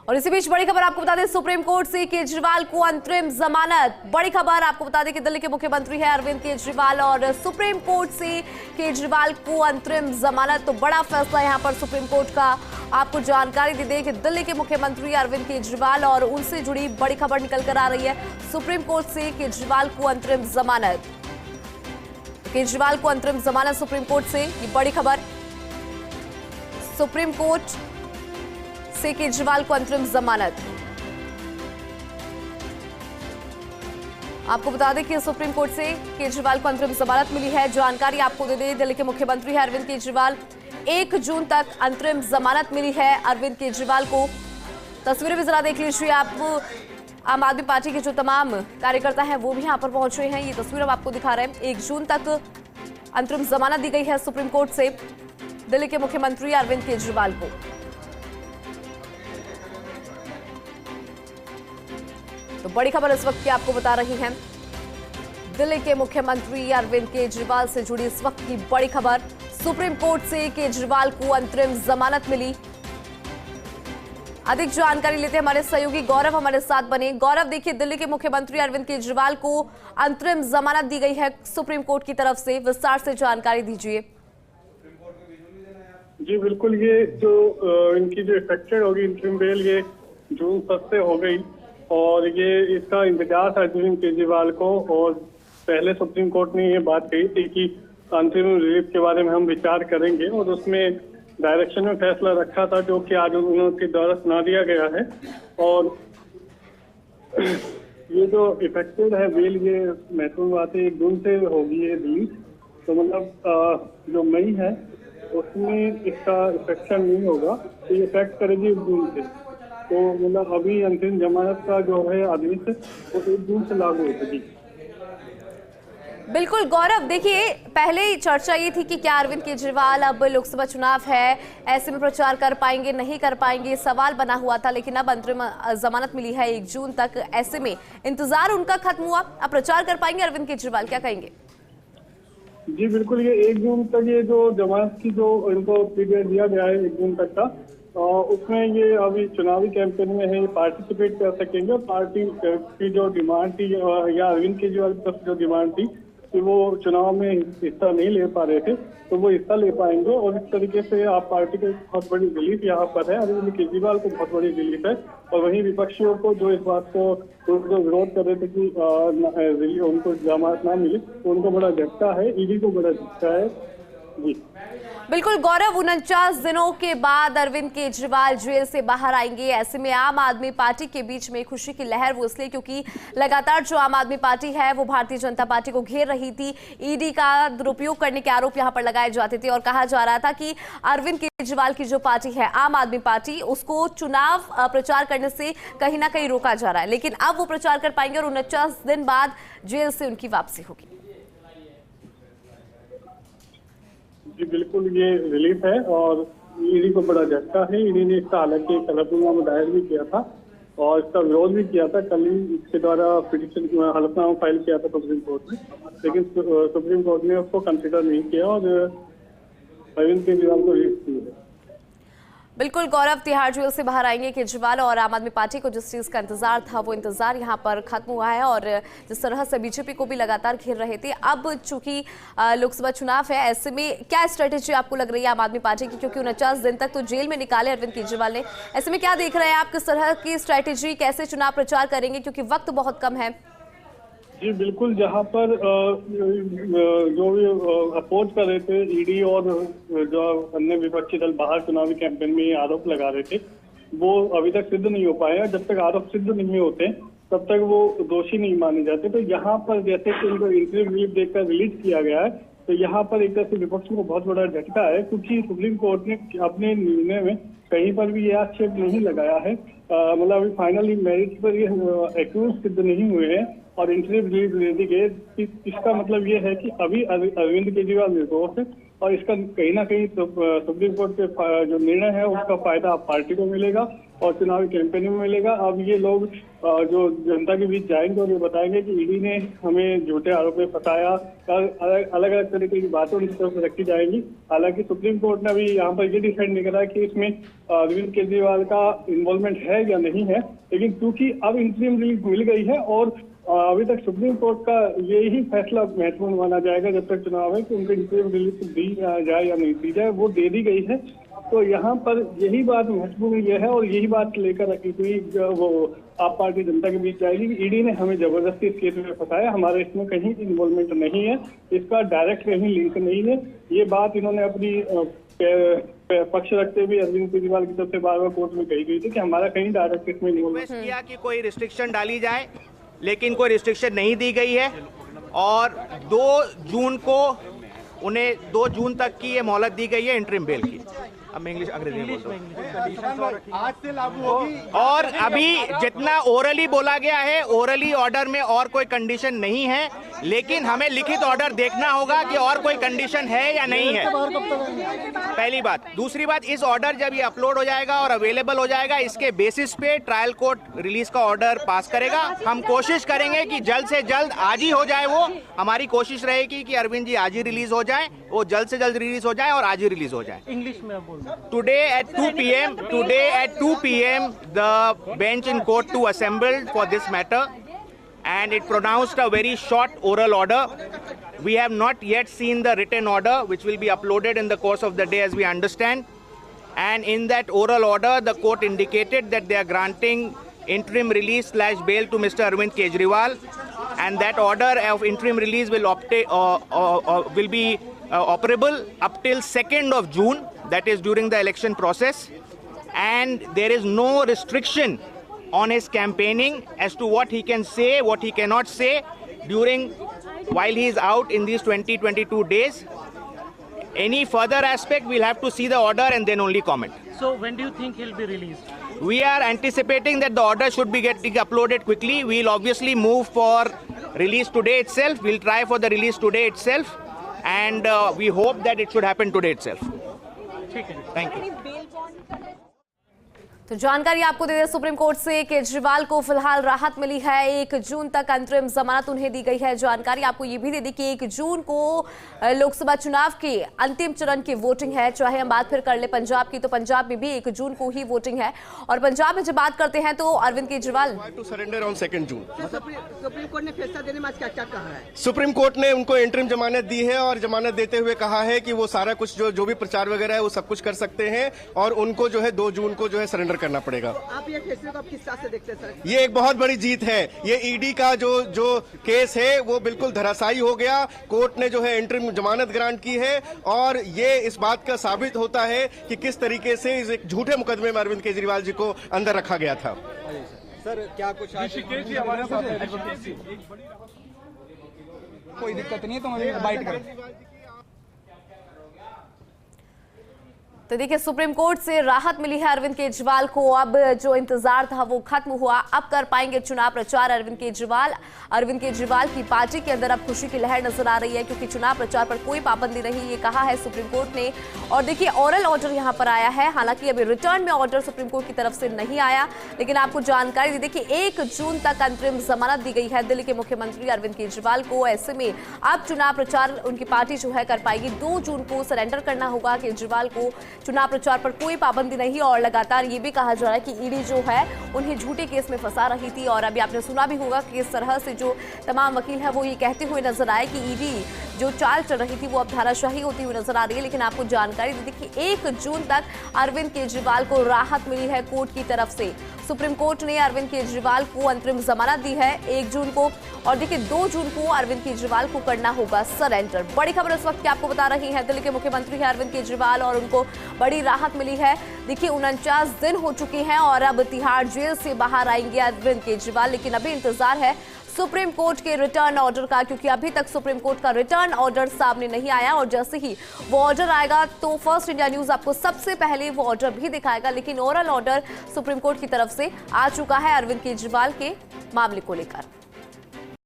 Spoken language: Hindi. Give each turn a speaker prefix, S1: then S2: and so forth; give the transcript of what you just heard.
S1: और इसी बीच बड़ी खबर आपको बता दें, सुप्रीम कोर्ट से केजरीवाल को अंतरिम जमानत। बड़ी खबर आपको बता दें कि दिल्ली के मुख्यमंत्री है अरविंद केजरीवाल और सुप्रीम कोर्ट से केजरीवाल को अंतरिम जमानत। तो बड़ा फैसला यहां पर सुप्रीम कोर्ट का। आपको जानकारी दे दें कि दिल्ली के मुख्यमंत्री अरविंद केजरीवाल और उनसे जुड़ी बड़ी खबर निकल कर आ रही है। सुप्रीम कोर्ट से केजरीवाल को अंतरिम जमानत। केजरीवाल को अंतरिम जमानत सुप्रीम कोर्ट से, ये बड़ी खबर। सुप्रीम कोर्ट से केजरीवाल को अंतरिम जमानत। आपको बता दें कि सुप्रीम कोर्ट से केजरीवाल को अंतरिम जमानत मिली है। जानकारी आपको दे दें, दिल्ली के मुख्यमंत्री है अरविंद केजरीवाल, 1 जून तक अंतरिम जमानत मिली है अरविंद केजरीवाल को। तस्वीरें भी जरा देख लीजिए आप। आम आदमी पार्टी के जो तमाम कार्यकर्ता हैं वो भी यहां पर पहुंचे हैं। ये तस्वीर हम आपको दिखा रहे हैं। 1 जून तक अंतरिम जमानत दी गई है सुप्रीम कोर्ट से दिल्ली के मुख्यमंत्री अरविंद केजरीवाल को। तो बड़ी खबर इस वक्त की आपको बता रही हैं, दिल्ली के मुख्यमंत्री अरविंद केजरीवाल से जुड़ी इस वक्त की बड़ी खबर। सुप्रीम कोर्ट से केजरीवाल को अंतरिम जमानत मिली। अधिक जानकारी लेते हैं, हमारे सहयोगी गौरव हमारे साथ बने। गौरव, देखिए, दिल्ली के मुख्यमंत्री अरविंद केजरीवाल को अंतरिम जमानत दी गई है सुप्रीम कोर्ट की तरफ से, विस्तार से जानकारी दीजिए।
S2: जी बिल्कुल, ये जो इनकी जो इफेक्टेड होगी इंटरिम बेल, ये जून 7 से हो गई और ये इसका इंतजार था अरविंद केजरीवाल को। और पहले सुप्रीम कोर्ट ने ये बात कही थी कि अंतरिम रिलीफ के बारे में हम विचार करेंगे और उसमें डायरेक्शन में फैसला रखा था, जो कि आज उनके द्वारा सुना दिया गया है। और ये जो इफेक्टेड है बेल, ये महत्वपूर्ण बात है, 1 जून से होगी ये रिलीज। तो मतलब जो मई है उसमें इसका इफेक्शन नहीं होगा, तो ये इफेक्ट करेगी 1 जून से। तो मतलब अभी अंतरिम जमानत का जो है आदेश वो 1 जून से लागू हो सकेगी।
S1: बिल्कुल गौरव, देखिए, पहले ही चर्चा ये थी कि क्या अरविंद केजरीवाल, अब लोकसभा चुनाव है, ऐसे में प्रचार कर पाएंगे नहीं कर पाएंगे, सवाल बना हुआ था। लेकिन अब अंतरिम जमानत मिली है 1 जून तक, ऐसे में इंतजार उनका खत्म हुआ, अब प्रचार कर पाएंगे अरविंद केजरीवाल, क्या कहेंगे?
S2: जी बिल्कुल, ये 1 जून तक ये जो जमानत की जो इनको पीरियड दिया गया है 1 जून तक का, उसमें ये अभी चुनावी कैंपेन में है, ये पार्टिसिपेट कर सकेंगे। पार्टी की जो डिमांड थी या अरविंद केजरीवाल की तरफ जो डिमांड थी कि वो चुनाव में हिस्सा नहीं ले पा रहे थे, तो वो हिस्सा ले पाएंगे। और इस तरीके से आप पार्टी को बहुत बड़ी रिलीफ यहाँ पर है, अरविंद केजरीवाल को बहुत बड़ी रिलीफ है। और वहीं विपक्षियों को जो इस बात को जो विरोध कर रहे थे कि उनको जमानत ना मिले, तो उनको बड़ा झटका है, ईडी को बड़ा झटका है। जी
S1: बिल्कुल गौरव, 49 दिनों के बाद अरविंद केजरीवाल जेल से बाहर आएंगे। ऐसे में आम आदमी पार्टी के बीच में खुशी की लहर, वो इसलिए क्योंकि लगातार जो आम आदमी पार्टी है वो भारतीय जनता पार्टी को घेर रही थी। ईडी का दुरुपयोग करने के आरोप यहां पर लगाए जाते थे और कहा जा रहा था कि अरविंद केजरीवाल की जो पार्टी है आम आदमी पार्टी, उसको चुनाव प्रचार करने से कहीं ना कहीं रोका जा रहा है। लेकिन अब वो प्रचार कर पाएंगे और 49 दिन बाद जेल से उनकी वापसी होगी।
S2: जी बिल्कुल, ये रिलीफ है और ईडी को बड़ा झटका है। ईडी ने इसका हालांकि हलफनामा दायर भी किया था और इसका विरोध भी किया था। कल ही इसके द्वारा पिटीशन हलफनामा फाइल किया था सुप्रीम कोर्ट में, लेकिन सुप्रीम कोर्ट ने उसको कंसिडर नहीं किया और अरविंद केजरीवाल को रिलीफ दी है।
S1: बिल्कुल गौरव, तिहाड़ जेल से बाहर आएंगे केजरीवाल और आम आदमी पार्टी को जिस चीज का इंतजार था वो इंतजार यहां पर खत्म हुआ है। और जिस तरह से बीजेपी को भी लगातार घेर रहे थे, अब चूंकि लोकसभा चुनाव है, ऐसे में क्या स्ट्रेटेजी आपको लग रही है आम आदमी पार्टी की? क्योंकि 49 दिन तक तो जेल में निकाले अरविंद केजरीवाल ने, ऐसे में क्या देख रहे हैं आप, किस तरह की स्ट्रेटेजी, कैसे चुनाव प्रचार करेंगे, क्योंकि वक्त बहुत कम है?
S2: जी बिल्कुल, जहाँ पर जो भी अपोज कर रहे थे ईडी और जो अन्य विपक्षी दल बाहर चुनावी कैंपेन में ये आरोप लगा रहे थे, वो अभी तक सिद्ध नहीं हो पाए। जब तक आरोप सिद्ध नहीं होते तब तक वो दोषी नहीं माने जाते। तो यहाँ पर जैसे कि उनको इंटरव्यू रिलीफ देकर रिलीज किया गया है, तो यहाँ पर एक तरह से विपक्ष को बहुत बड़ा झटका है, क्योंकि सुप्रीम कोर्ट ने अपने निर्णय में कहीं पर भी यह आक्षेप नहीं लगाया है, मतलब अभी फाइनली मेरिट पर ये एक्यूज सिद्ध नहीं हुए हैं और इंटरव्यू रिलीज दे दी गई। इसका मतलब ये है कि अभी अरविंद केजरीवाल निर्दोष है और इसका कहीं ना कहीं सुप्रीम कोर्ट के जो निर्णय है उसका फायदा पार्टी को मिलेगा और चुनावी कैंपेनिंग में मिलेगा। अब ये लोग जो जनता के बीच जाएंगे और ये बताएंगे कि ईडी ने हमें झूठे आरोप में फंसाया, अलग अलग तरीके की बातें उनकी तरफ से रखी जाएंगी। हालांकि सुप्रीम कोर्ट ने अभी यहाँ पर ये डिसाइड नहीं करा कि इसमें अरविंद केजरीवाल का इन्वॉल्वमेंट है या नहीं है, लेकिन क्योंकि अब इंटरिम रिलीज मिल गई है और अभी तक सुप्रीम कोर्ट का यही फैसला महत्वपूर्ण माना जाएगा जब तक चुनाव है कि उनको इंटरिम रिलीज दी जाए या नहीं दी जाए, वो दे दी गई है। तो यहाँ पर यही बात महत्वपूर्ण ये है और यही बात लेकर ईडी वो आप पार्टी जनता के बीच जाएगी कि ईडी ने हमें जबरदस्ती इस केस में फंसाया, हमारे इसमें कहीं इन्वॉल्वमेंट नहीं है, इसका डायरेक्ट कहीं लिंक नहीं है। ये बात इन्होंने अपनी पक्ष रखते हुए अरविंद केजरीवाल की तरफ से बार बार कोर्ट में कही गई थी कि हमारा कहीं डायरेक्ट इसमें इन्वॉल्वमेंट
S3: किया कि कोई रिस्ट्रिक्शन डाली जाए, लेकिन कोई रिस्ट्रिक्शन नहीं दी गई है और 2 जून को उन्हें 2 जून तक की ये मोहलत दी गई है इंटरिम बेल की। अब मैं अंग्रेजी में बोलता हूं।
S4: आज से लागू होगी
S3: और अभी जितना ओरली बोला गया है, ओरली ऑर्डर में और कोई कंडीशन नहीं है, लेकिन हमें लिखित ऑर्डर देखना होगा कि और कोई कंडीशन है या नहीं है, पहली बात। दूसरी बात, इस ऑर्डर जब ये अपलोड हो जाएगा और अवेलेबल हो जाएगा, इसके बेसिस पे ट्रायल कोर्ट रिलीज का ऑर्डर पास करेगा। हम कोशिश करेंगे कि जल्द से जल्द आज ही हो जाए, वो हमारी कोशिश रहेगी कि अरविंद जी आज ही रिलीज हो जाए, वो जल्द से जल्द रिलीज हो जाए और आज ही रिलीज हो जाए।
S4: इंग्लिश में बोल
S3: Today at 2 p.m. the bench in court 2 assembled for this matter and it pronounced a very short oral order. We have not yet seen the written order, which will be uploaded in the course of the day as we understand. And in that oral order, the court indicated that they are granting interim release / bail to Mr. Arvind Kejriwal, and that order of interim release will be operable up till 2nd of June. That is during the election process, and there is no restriction on his campaigning as to what he can say, what he cannot say while he is out in these 22 days. Any further aspect, we'll have to see the order and then only comment.
S4: So when do you think he'll be released?
S3: We are anticipating that the order should be getting uploaded quickly. We'll obviously move for release today itself. We'll try for the release today itself, and we hope that it should happen today itself. Thank you.
S1: तो जानकारी आपको दे दें, सुप्रीम कोर्ट से केजरीवाल को फिलहाल राहत मिली है। 1 जून तक अंतरिम जमानत उन्हें दी गई है। जानकारी आपको ये भी दे दी कि 1 जून को लोकसभा चुनाव के अंतिम चरण की वोटिंग है। चाहे हम बात फिर कर ले पंजाब की, तो पंजाब में भी 1 जून को ही वोटिंग है। और पंजाब में जब बात करते हैं तो Arvind Kejriwal
S5: to surrender on 2 June.
S6: Supreme Court ने फैसला देने में क्या क्या कहा है?
S5: सुप्रीम कोर्ट ने उनको इंटरिम जमानत दी है और जमानत देते हुए कहा है कि वो सारा कुछ जो भी प्रचार वगैरह है वो सब कुछ कर सकते हैं और उनको जो है 2 जून को जो है सरेंडर करना पड़ेगा।
S6: आप ये फैसले को आप किस तरह से देखते हैं सर?
S5: ये एक बहुत बड़ी जीत है। ये ईडी का जो केस है वो बिल्कुल धराशायी हो गया। कोर्ट ने जो है इंटरिम जमानत ग्रांट की है और ये इस बात का साबित होता है कि किस तरीके से इस एक झूठे मुकदमे में अरविंद केजरीवाल जी को अंदर रखा गया था।
S7: सर क्या कुछ हमारे साथ कोई दिक्कत नहीं है, तो हमें बाइट करें।
S1: तो देखिए, सुप्रीम कोर्ट से राहत मिली है अरविंद केजरीवाल को। अब जो इंतजार था वो खत्म हुआ। अब कर पाएंगे चुनाव प्रचार अरविंद केजरीवाल की पार्टी के अंदर अब खुशी की लहर नजर आ रही है, क्योंकि चुनाव प्रचार पर कोई पाबंदी नहीं, ये कहा है सुप्रीम कोर्ट ने। और देखिए, ऑरल ऑर्डर यहां पर आया है। हालांकि अभी रिटर्न में ऑर्डर सुप्रीम कोर्ट की तरफ से नहीं आया, लेकिन आपको जानकारी दी। देखिए, 1 जून तक अंतरिम जमानत दी गई है दिल्ली के मुख्यमंत्री अरविंद केजरीवाल को। ऐसे में अब चुनाव प्रचार उनकी पार्टी जो है कर पाएगी। 2 जून को सरेंडर करना होगा केजरीवाल को। चुनाव प्रचार पर कोई पाबंदी नहीं, और लगातार ये भी कहा जा रहा है कि ईडी जो है उन्हें झूठे केस में फंसा रही थी। और अभी आपने सुना भी होगा कि इस तरह से जो तमाम वकील है वो ये कहते हुए नजर आए कि ईडी जो चाल चल रही थी वो अब धाराशाही होती हुई नजर आ रही है। लेकिन आपको जानकारी दी कि 1 जून तक अरविंद केजरीवाल को राहत मिली है कोर्ट की तरफ से। सुप्रीम कोर्ट ने अरविंद केजरीवाल को अंतरिम जमानत दी है 1 जून को। और देखिए, 2 जून को अरविंद केजरीवाल को करना होगा सरेंडर। बड़ी खबर इस वक्त की आपको बता रही है, दिल्ली के मुख्यमंत्री है अरविंद केजरीवाल और उनको बड़ी राहत मिली है। देखिए, 49 दिन हो चुके हैं और अब तिहाड़ जेल से बाहर आएंगे अरविंद केजरीवाल। लेकिन अभी इंतजार है सुप्रीम कोर्ट के रिटर्न ऑर्डर का, क्योंकि अभी तक सुप्रीम कोर्ट का रिटर्न ऑर्डर सामने नहीं आया। और जैसे ही वो ऑर्डर आएगा तो फर्स्ट इंडिया न्यूज आपको सबसे पहले वो ऑर्डर भी दिखाएगा। लेकिन ओरल ऑर्डर सुप्रीम कोर्ट की तरफ से आ चुका है अरविंद केजरीवाल के मामले को लेकर।